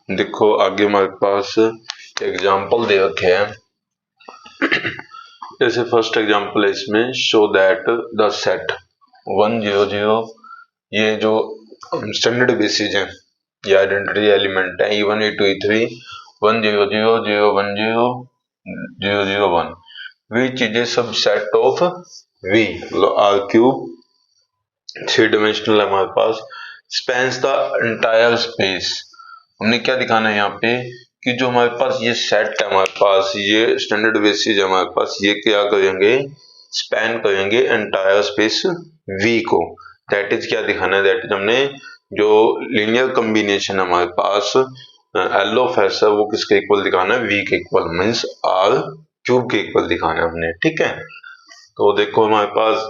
देखो आगे हमारे पास एग्जाम्पल दे रखे हैं। जैसे फर्स्ट एग्जाम्पल है इसमें, शो दैट द सेट 100, ये जो स्टैंडर्ड बेसिस है, ये आइडेंटिटी एलिमेंट है E1 E2 E3 100 0 10 0 0 1 which is a subset of V, R cube 3 dimensional है हमारे पास, स्पैन्स द एंटायर स्पेस। हमने क्या दिखाना है यहाँ पे कि जो हमारे पास ये सेट है, हमारे पास ये स्टैंडर्ड बेसिस है हमारे पास, ये क्या करेंगे, स्पैन करेंगे एंटायर स्पेस V को। दैट इज क्या दिखाना है, दैट इज हमने जो लीनियर कॉम्बिनेशन हमारे पास L ऑफ S है वो किसके इक्वल दिखाना है, V के इक्वल, मीन्स R क्यूब के इक्वल दिखाना है हमने। ठीक है, तो देखो हमारे पास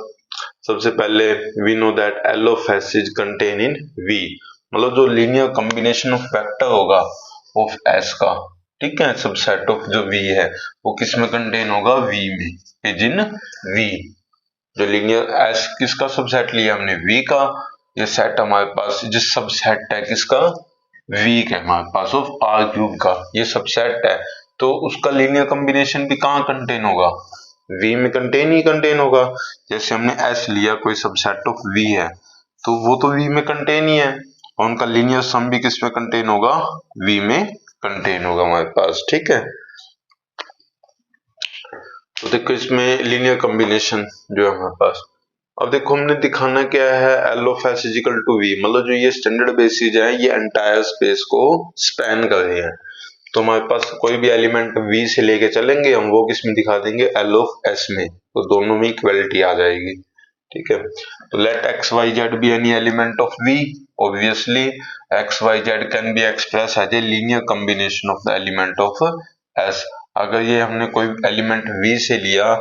सबसे पहले we know that L of S is contain in V, मतलब जो लीनियर कॉम्बिनेशन ऑफ वेक्टर होगा ऑफ S का, ठीक है, सबसेट ऑफ जो V है वो किस में कंटेन होगा, V में, इज इन V। जो लीनियर S किसका सबसेट लिया हमने, V का, ये सेट हमारे पास जो सबसेट है किसका, V का हमारे पास ऑफ R क्यूब का, ये सबसेट है, तो उसका लीनियर कॉम्बिनेशन भी कहाँ कंटेन होगा, V में कंटेन होगा। जैसे हमने S लिया, कोई सबसेट ऑफ V है, तो वो तो V में कंटेन ही है, और उनका लीनियर सम भी किस में कंटेन होगा, V में कंटेन होगा हमारे पास। ठीक है, तो देखो इसमें लीनियर कॉम्बिनेशन जो है हमारे पास, अब देखो हमने दिखाना क्या है, L of S is equal to V, मतलब जो ये स्टैंडर्ड बेसिस है ये एंटायर स्पेस को स्पैन कर रहे हैं, तो हमारे पास कोई भी एलिमेंट V से लेके चलेंगे हम, वो किस में दिखा देंगे, L ऑफ S में, तो दोनों में इक्वलिटी आ जाएगी। ठीक है, तो let XYZ be any element of V, obviously XYZ can be express as a linear combination of the element of S। अगर ये हमने कोई एलिमेंट V से लिया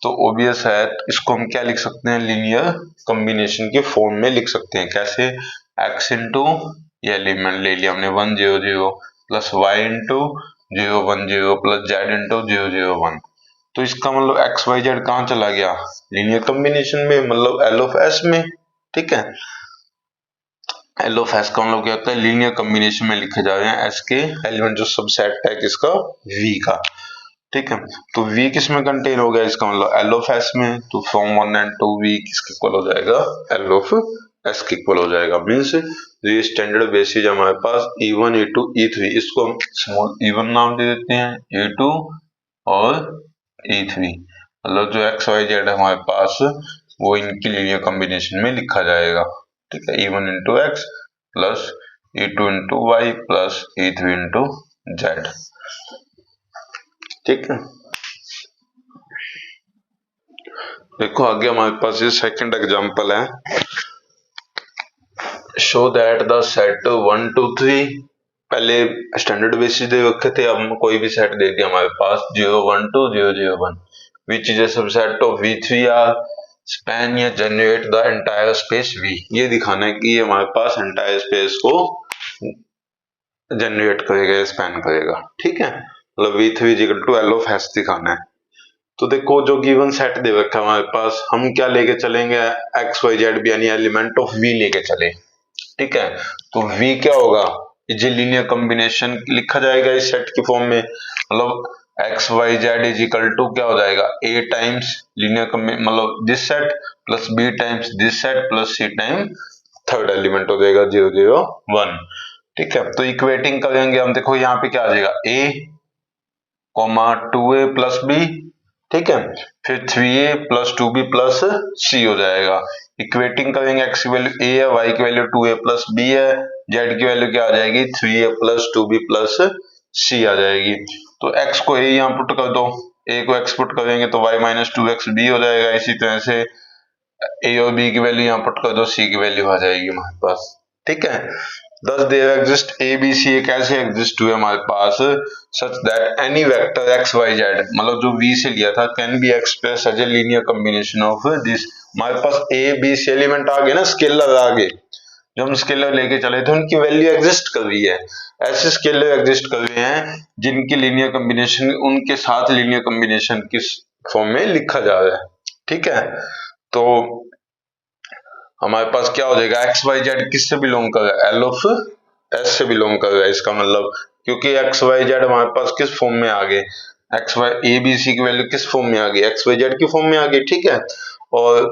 तो ऑब्वियस है इसको हम क्या लिख सकते हैं, लीनियर कॉम्बिनेशन के फॉर्म में लिख सकते हैं। कैसे, x इंटू ये एलिमेंट ले लिया हमने 1 0 0 plus y into 0 1 0 plus z into 0 0 1, तो इसका मतलब एक्स वाई जेड कहाँ चला गया, लीनियर कॉम्बिनेशन में, मतलब L ऑफ S में। ठीक है, L ऑफ S का मतलब क्या होता है, लीनियर कॉम्बिनेशन में लिखे जा रहे हैं S के एलिमेंट जो सबसेट है किसका, V का। ठीक है, तो V किस में कंटेन हो गया, इसका मतलब L ऑफ S में, तो फ्रॉम 1 एंड 2 V किसके इक्वल हो जाएगा, L ऑफ S के इक्वल हो जाएगा। मीन्स ये स्टैंडर्ड बेसिस हमारे पास E1 E2 E3, इसको हम स्मॉल E1 नाम दे देते हैं, E2 और E3, मतलब जो एक्स वाई जेड है हमारे पास वो इनकी लीनियर कॉम्बिनेशन में लिखा जाएगा। ठीक है, E1 into X plus E2 into Y plus E3 into Z. ठीक है, देखो आगे हमारे पास ये सेकंड एग्जांपल है, शो दैट द सेट 1 2 3, पहले स्टैंडर्ड बेसिस दे रखे थे, अब कोई भी सेट दे दिया हमारे पास 0 1 2 0 0 1 which is a subset of V3 R span या generate the entire space V। ये दिखाना है कि ये हमारे पास एंटायर स्पेस को जनरेट करेगा, स्पैन करेगा। ठीक है, मतलब V3 equal to L of S दिखाना है। तो देखो जो गिवन सेट दे रखा है हमारे पास, हम क्या लेके चलेंगे, एक्स वाई जेड भी यानी एलिमेंट ऑफ V लेके चले। ठीक है, तो V क्या होगा, ये लीनियर कॉम्बिनेशन लिखा जाएगा इस सेट के फॉर्म में, मतलब X Y Z is equal to क्या हो जाएगा, A टाइम्स लीनियर मतलब this set plus B times this set plus C time third element हो जाएगा 0 0 1। ठीक है, तो इक्वेटिंग करेंगे हम, देखो यहाँ पे क्या आ जाएगा, A comma 2A plus B, ठीक है, फिर 3A plus 2B plus C हो जाएगा। इक्वेटिंग करेंगे, x की वैल्यू A है, y की वैल्यू 2A प्लस B है, z की वैल्यू क्या आ जाएगी, 3A plus 2B plus C आ जाएगी। तो x को A यहाँ पुट कर दो, A को x पुट करेंगे तो y माइनस 2xB हो जाएगा। इसी तरह से A और B की वैल्यू यहाँ पुट कर दो, C की वैल्यू आ जाएगी हमारे पास। ठीक है, thus there exist A B C एक ऐसे एग्जिस्ट हुए हमारे पास such that any vector x y z, मतलब जो V से लिया था, can be expressed as a linear combination of this। हमारे पास A B C एलिमेंट आ गए ना, स्केलर आ गए, जो हम स्केलर लेके चले थे उनकी वैल्यू एग्जिस्ट कर रही है, ऐसे स्केलर एग्जिस्ट कर रहे हैं जिनकी लीनियर कॉम्बिनेशन उनके साथ लीनियर कॉम्बिनेशन किस फॉर्म में लिखा जा रहा है। ठीक है, तो हमारे पास क्या हो जाएगा, एक्स वाई जेड किससे बिलोंग कर रहा है, L ऑफ एस से बिलोंग करेगा, इसका मतलब क्योंकि एक्स वाई जेड हमारे पास किस फॉर्म में आ गए, X Y A B C की वैल्यू किस फॉर्म में आ गई, एक्स वाई जेड की फॉर्म में आ गई, ठीक है। और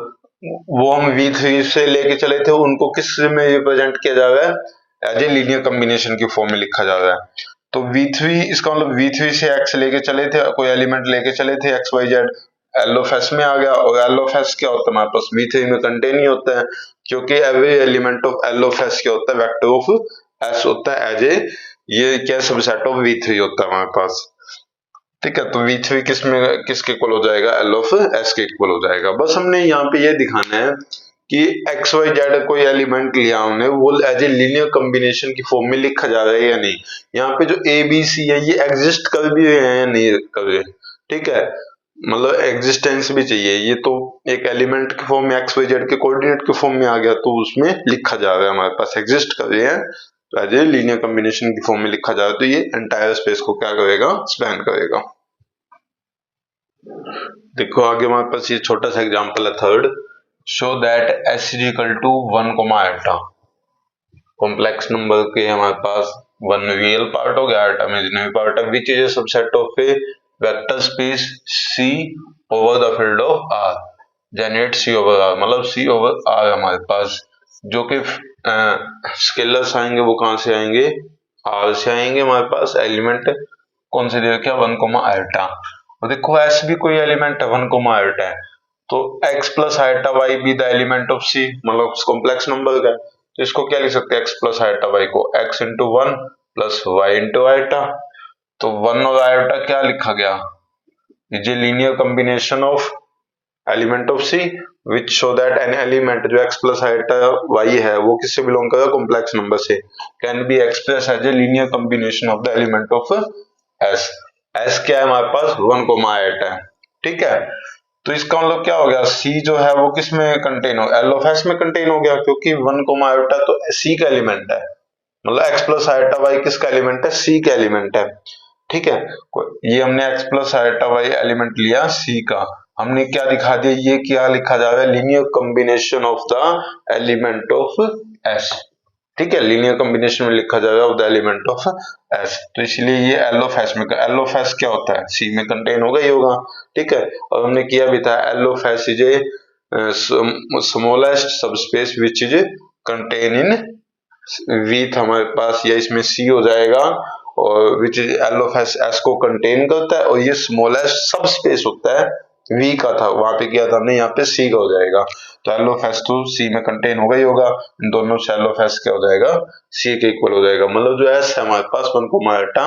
वो हम V3 से लेके चले थे, उनको किस में रिप्रेजेंट किया जा रहा है, एज ए लीनियर कॉम्बिनेशन की फॉर्म में लिखा जा रहा है। तो V3 इसका मतलब V3 से x लेके चले थे, कोई एलिमेंट लेके चले थे X Y Z, L of S में आ गया। और एल ऑफ एस क्या होता है हमारे पास, V3 में कंटेन ही होता है, क्योंकि every element of L of S क्या होता है, वेक्टर ऑफ एस होता है, एज ए ये क्या सबसेट ऑफ V3 होता है हमारे पास, ठीक है। तो V3 किसके इक्वल हो जाएगा, एल ऑफ एस के इक्वल हो जाएगा। बस हमने यहाँ पे ये दिखाना है कि एक्स वाई जेड कोई एलिमेंट लिया हमने, वो एज ए लीनियर कॉम्बिनेशन की फॉर्म में लिखा जा रहा है या नहीं। यहाँ पे जो ए बी सी है ये एग्जिस्ट कर भी रहे हैं या नहीं कर रहे, ठीक है, मतलब एग्जिस्टेंस भी चाहिए। ये तो एक एलिमेंट के फॉर्म में एक्स वाई जेड के कोऑर्डिनेट के फॉर्म में आ गया, तो उसमें लिखा जा रहा है हमारे पास एग्जिस्ट कर रहे हैं, तो एज ए लीनियर कॉम्बिनेशन की फॉर्म में लिखा जा रहा है, तो ये एंटायर स्पेस को क्या करेगा, स्पैन करेगा। देखो आगे हमारे पास ये छोटा सा एग्जांपल है third, show that s is equal to 1 comma eta. Complex number के हमारे पास 1 रियल पार्ट हो गया, एटा इमेजिनरी पार्ट है, विच is a subset of A vector space C over the field of R, generate C over R, मतलब C over R हमारे पास, जो कि scalars आएंगे वो कहां से आएंगे, R से आएंगे हमारे पास। एलिमेंट कौन से दे रखे, 1 कोमा एटा। और देखो S भी कोई एलिमेंट है, 1 कोमा एटा है, तो x plus iota Y be the element of C, मतलब कॉम्प्लेक्स नंबर का है, तो इसको क्या लिख सकते हैं, x प्लस आयटा वाई को x into 1 plus Y into iota. तो 1 और आयटा क्या लिखा गया, ये linear combination of element of C which show that an element जो x प्लस आयटा वाई है वो किससे बिलोंग करेगा, कॉम्प्लेक्स नंबर से, can be express as a linear combination of the element of S। S क्या है हमारे पास, 1 comma eta है, ठीक है। तो इसका मतलब क्या हो गया, C जो है वो किस में कंटेन हो, एल ऑफ एस में कंटेन हो गया, क्योंकि 1 कोमा आयटा तो C का एलिमेंट है, मतलब x प्लस आयटा वाई किसका एलिमेंट है, C का एलिमेंट है, ठीक है। ये हमने x plus iota Y element लिया C का, हमने क्या दिखा दिया, ये क्या लिखा जा रहा है, linear combination of the element of S, ठीक है, लीनियर कॉम्बिनेशन में लिखा जाएगा of the element of S। तो इसलिए ये एल ऑफ एस में, एल ऑफ एस क्या होता है, C में कंटेन होगा ही होगा, ठीक है। और हमने किया भी था, L of S is a smallest subspace which is contain in with हमारे पास, या इसमें C हो जाएगा, और which is L of S, S को कंटेन करता है, और ये स्मॉलेस्ट सबस्पेस होता है, V का था वहां पे किया था हमने, यहाँ पे C का हो जाएगा। तो एल ऑफ एस तो C में कंटेन होगा ही होगा, इन दोनों से एल ऑफ एस क्या हो जाएगा, C के इक्वल हो जाएगा। मतलब जो S है हमारे पास 1 कोमा एटा,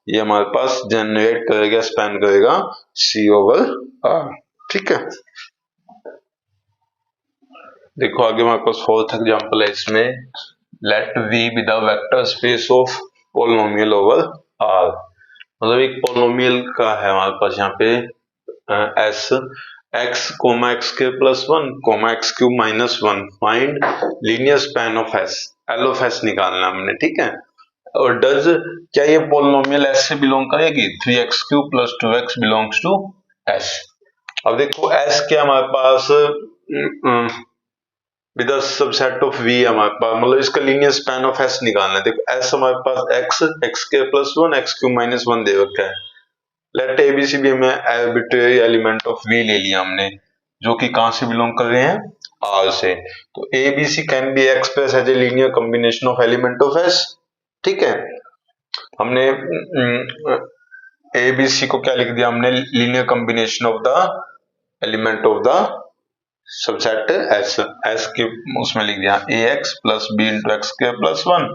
ये हमारे पास जनरेट करेगा, स्पैन करेगा C ओवर R, ठीक है। देखो आगे हमारे पास फोर्थ एग्जांपल है, इसमें let V be the vector space of polynomial over R, मतलब एक पोलिनोमियल का है हमारे पास यहाँ पे S, x कोमा एक्स के plus 1 comma X cube minus 1, find linear span of S, L of S निकालना हमने, ठीक है। और डज क्या ये पोलिनोमियल S से बिलोंग करेगी, 3x cube plus 2x belongs to S। अब देखो S क्या हमारे पास with the subset of V हमारे पास, मतलब इसका लीनियर स्पैन ऑफ S निकालना है। देखो S हमारे पास x के प्लस 1 x क्यूब माइनस 1 दे रखा है, लेट ABCD में आर्बिट्रेरी एलिमेंट ऑफ V ले लिया हमने, जो कि कहां से बिलोंग कर रहे हैं, R से। तो ABC can be express as a linear combination of element of S, ठीक है। हमने ABC को क्या लिख दिया हमने, linear combination of the element of the subset S के उसमें लिख दिया AX plus B into X के plus 1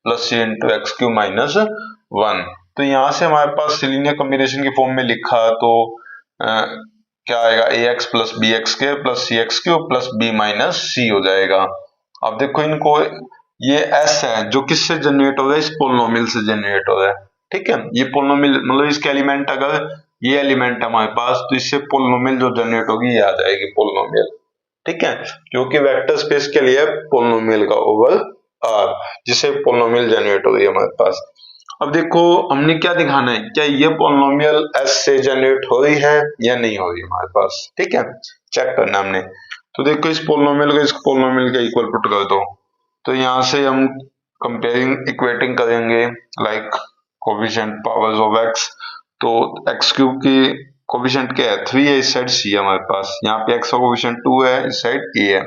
plus C into X cube minus 1। तो यहाँ से हमारे पास लीनियर कॉम्बिनेशन के फॉर्म में लिखा, तो क्या आएगा, AX प्लस बी एक्स के plus C X cube plus B minus C हो जाएगा। अब देखो इनको, ये S है जो किससे जनरेट हो रहा है, इस पोलिनोमियल से जनरेट हो रहा है, ठीक है। ये पोलिनोमियल मतलब इसके एलिमेंट, अगर ये एलिमेंट है हमारे पास, तो इससे पोलिनोमियल जो जनरेट होगी ये आ जाएगी पोलिनोमियल, ठीक है, क्योंकि वेक्टर स्पेस के लिए पोलिनोमियल का ओवर R, जिसे पोलिनोमियल जनरेट हो रही है हमारे पास। अब देखो हमने क्या दिखाना है, क्या ये पोलिनोमियल S से जनरेट हो रही है या नहीं हो रही हमारे पास, ठीक है, चेक करना हमने। तो देखो इस पोलिनोमियल को इस पोलिनोमियल के इक्वल पुट कर दो, तो यहाँ से हम कंपेयरिंग इक्वेटिंग करेंगे like coefficient powers of x, तो एक्स क्यूब की कोफिशिएंट क्या है 3 है, इस साइड सी है हमारे पास, यहाँ पे एक्स का कोफिशिएंट 2 है, इस साइड ए है,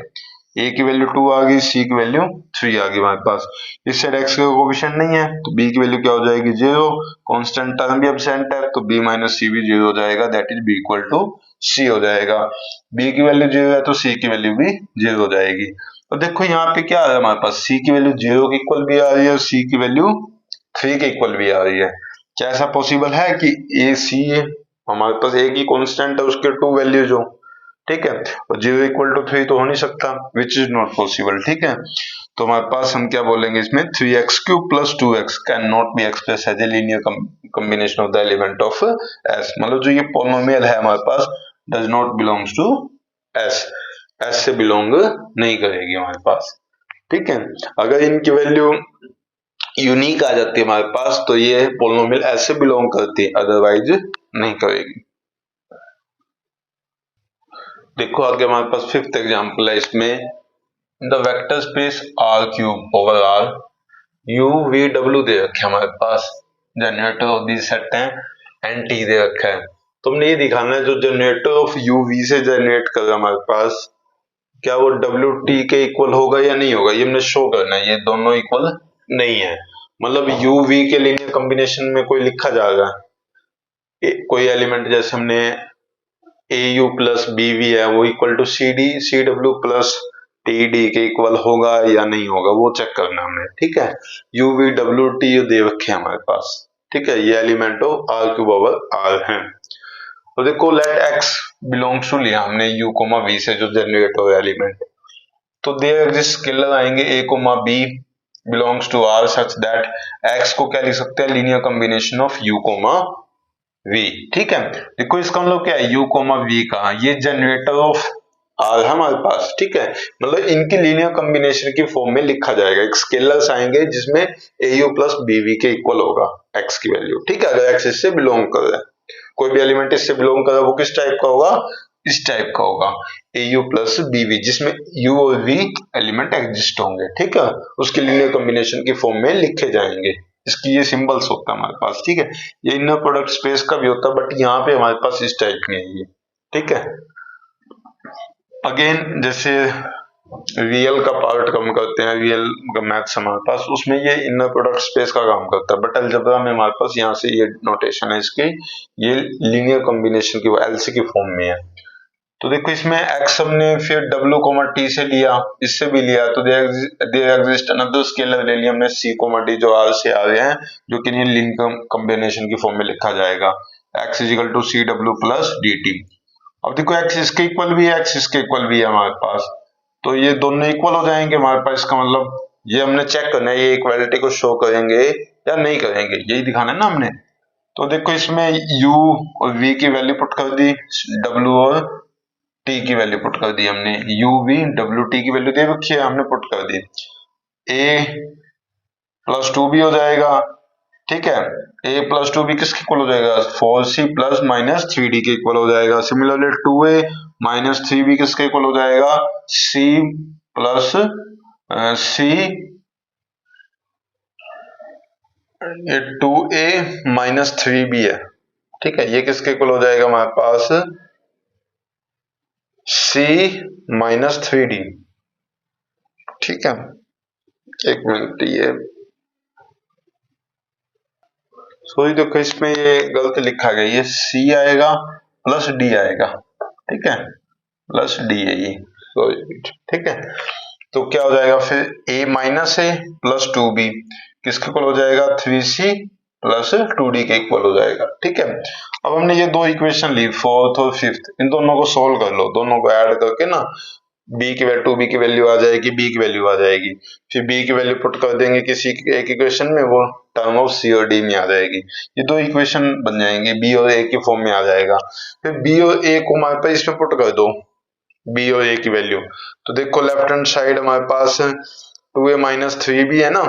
ए की वैल्यू 2 आ गई, सी की वैल्यू 3 आ गई हमारे पास, इस साइड एक्स का कोफिशिएंट नहीं है तो बी की वैल्यू क्या हो जाएगी 0, कांस्टेंट टर्म भी एब्सेंट है तो बी माइनस सी भी 0 हो जाएगा, that is B equal to C हो जाएगा, बी की वैल्यू 0 है तो सी की वैल्यू भी 0 हो जाएगी। तो देखो यहाँ पे क्या है हमारे पास, सी की वैल्यू 0 के इक्वल भी आ रही है और सी की वैल्यू 3 के इक्वल भी आ रही है। क्या ऐसा पॉसिबल है कि ए सी हमारे पास एक ही कांस्टेंट है उसके 2 वैल्यूज हो, ठीक है, और 0 इक्वल टू 3 तो हो नहीं सकता, विच इज नॉट पॉसिबल, ठीक है। तो हमारे पास हम क्या बोलेंगे इसमें 3x cube plus 2x can not be express as a linear combination of the element of S, मतलब जो ये पॉलिनोमियल है हमारे पास does not belongs to S, S से बिलोंग नहीं करेगी हमारे पास, ठीक है। अगर इनकी वैल्यू यूनिक आ जाती है हमारे पास तो ये पॉलिनोमियल एस से बिलोंग करती है, अदरवाइज नहीं करेगी। देखो आगे हमारे पास फिफ्थ एग्जांपल है, इसमें the vector space R cube over R U V W दे रखे हमारे पास, जनरेटर ऑफ दी सेट है एन टी दे रखा है, तो हमने ये दिखाना है जो जनरेटर ऑफ यू वी से जनरेट कर रहा है हमारे पास क्या वो डब्ल्यू टी के इक्वल होगा या नहीं होगा, ये हमने शो करना है, ये दोनों इक्वल नहीं है, मतलब यू वी के लीनियर कॉम्बिनेशन में कोई लिखा जाएगा कोई एलिमेंट, जैसे हमने A U plus B V है वो equal to C D C W plus T D के इक्वल होगा या नहीं होगा वो चेक करना हमने, ठीक है। यू वी डब्ल्यू टी दे रखे हैं हमारे पास, ठीक है, ये element of R cube over R है। तो देखो लेट एक्स बिलोंग्स टू लिया हमने यू कोमा वी से जो जनरेट हो एलिमेंट, तो देयर एग्जिस्ट स्केलर आएंगे A comma B belongs to R such that X को क्या लिख सकते हैं linear combination of U comma V, ठीक है। देखो इसका मतलब क्या है यू कोमा वी का ये जनरेटर ऑफ आर हमारे पास, ठीक है, मतलब इनकी लीनियर कॉम्बिनेशन की फॉर्म में लिखा जाएगा, एक स्केलर्स आएंगे जिसमें ए यू प्लस बी वी के इक्वल होगा एक्स की वैल्यू, ठीक है, अगर एक्स इससे बिलोंग कर रहा है, कोई भी एलिमेंट इससे बिलोंग कर रहा है वो किस टाइप का होगा, इस टाइप का होगा ए यू प्लस बी वी, जिसमें यू और वी एलिमेंट एग्जिस्ट होंगे, ठीक है, उसके लीनियर कॉम्बिनेशन की फॉर्म में लिखे जाएंगे, इसकी ये सिंबल्स होता है हमारे पास, ठीक है, ये इनर प्रोडक्ट स्पेस का भी होता है बट यहाँ पे हमारे पास इस टाइप में है ये, ठीक है। अगेन जैसे रियल का पार्ट कम करते हैं, रियल का मैथ्स हमारे पास उसमें ये इनर प्रोडक्ट स्पेस का काम करता है, बट अलजेब्रा में हमारे पास यहाँ से ये नोटेशन है इसकी, ये लीनियर कॉम्बिनेशन की एलसी की फॉर्म में है। तो देखो इसमें x हमने फिर w कोमा t से लिया, इससे भी लिया, तो देयर एग्जिस्ट अनदर स्केलर ले लिया हमने c कोमा d जो r से आ रहे हैं, जो कि लीनियर कॉम्बिनेशन की फॉर्म में लिखा जाएगा x is equal to C W plus D T. अब देखो x इसके इक्वल भी है, x इसके इक्वल भी है हमारे पास, तो ये दोनों इक्वल हो जाएंगे हमारे पास, इसका मतलब ये हमने चेक करना है ये इक्वालिटी को शो करेंगे या नहीं करेंगे, यही दिखाना है ना हमने। तो देखो इसमें u और v की वैल्यू पुट कर दी, w और t की वैल्यू पुट कर दी हमने, u v w t की वैल्यू दे रखी है हमने पुट कर दी, a प्लस 2b हो जाएगा, ठीक है, a प्लस 2b किसके इक्वल हो जाएगा 4c प्लस माइनस 3d के इक्वल हो जाएगा, सिमिलरली 2a माइनस 3b किसके इक्वल हो जाएगा c प्लस c, ये 2a माइनस 3b है, ठीक है, ये किसके इक्वल हो जाएगा हमारे पास c माइनस 3d, ठीक है, एक मिनट ये सॉरी देखो इसमें ये गलत लिखा गया, ये c आएगा प्लस d आएगा, ठीक है, प्लस d है ये, सॉरी, ठीक है। तो क्या हो जाएगा फिर a minus a plus 2b किसके इक्वल हो जाएगा 3c प्लस 2d के इक्वल हो जाएगा, ठीक है। अब हमने ये दो इक्वेशन ली फोर्थ और फिफ्थ, इन दोनों को सोल्व कर लो, दोनों को ऐड करके ना b की वैल्यू 2b की वैल्यू आ जाएगी, b की वैल्यू आ जाएगी, फिर b की वैल्यू पुट कर देंगे किसी एक इक्वेशन में, वो टर्म ऑफ c और d में आ जाएगी, ये दो इक्वेशन बन जाएंगे, b और a की फॉर्म में आ जाएगा, फिर b और a को हमारे पास इसमें पुट कर दो b और a की वैल्यू, तो देखो लेफ्ट हैंड साइड हमारे पास 2a माइनस 3b है ना,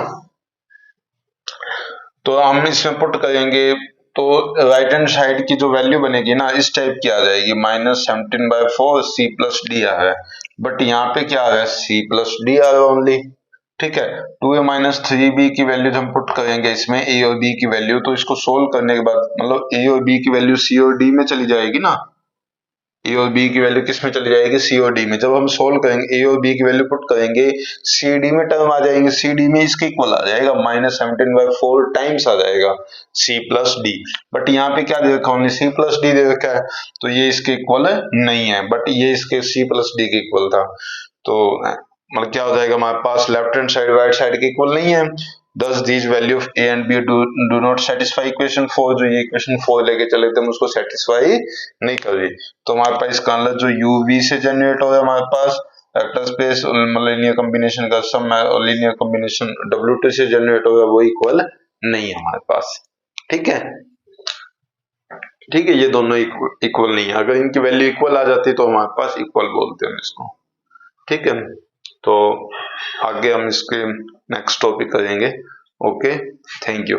तो हम इसमें पुट करेंगे तो राइट हैंड साइड की जो वैल्यू बनेगी ना इस टाइप की आ जाएगी, माइनस 17/4 c प्लस डी आ रहा है, बट यहाँ पे क्या आ रहा है c प्लस डी आ रहा है ओनली, ठीक है। 2a-3b की वैल्यू हम पुट करेंगे इसमें, a और b की वैल्यू, तो इसको सोल्व करने के बाद मतलब a और b की वैल्यू c और d में चली जाएगी ना, ए और बी की वैल्यू किस में चली जाएगी, सी और डी में। जब हम सोल्व करेंगे ए और बी की वैल्यू पुट करेंगे, सी डी में टर्म आ जाएंगे, सी डी में इसके इक्वल आ जाएगा, -17/4 टाइम्स आ जाएगा सी प्लस डी। बट यहाँ पे क्या दे रखा है, सी प्लस डी दे रखा है, तो ये इसके इक्वल नहीं है, बट ये इसके सी प्लस डी के इक्वल था। तो मतलब क्या हो जाएगा हमारे पास, left hand side right side के इक्वल नहीं है। Thus these value of a and b do not satisfy equation 4, जो ये equation 4 लेके चले थे हम उसको satisfy नहीं कर रही। तो हमारे पास इसका आंसर जो uv से जनरेट हो गया हमारे पास वेक्टर स्पेस लीनियर कॉम्बिनेशन का सम और लीनियर कॉम्बिनेशन w2 से जनरेट हो गया, वो इक्वल नहीं है हमारे पास। ठीक है, ठीक है, ये दोनों इक्वल नहीं है। अगर इनकी वैल्यू इक्वल आ जाती तो हमारे पास इक्वल बोलते हैं इसको। ठीक है, तो आगे हम इसके नेक्स्ट टॉपिक करेंगे। Okay, thank you.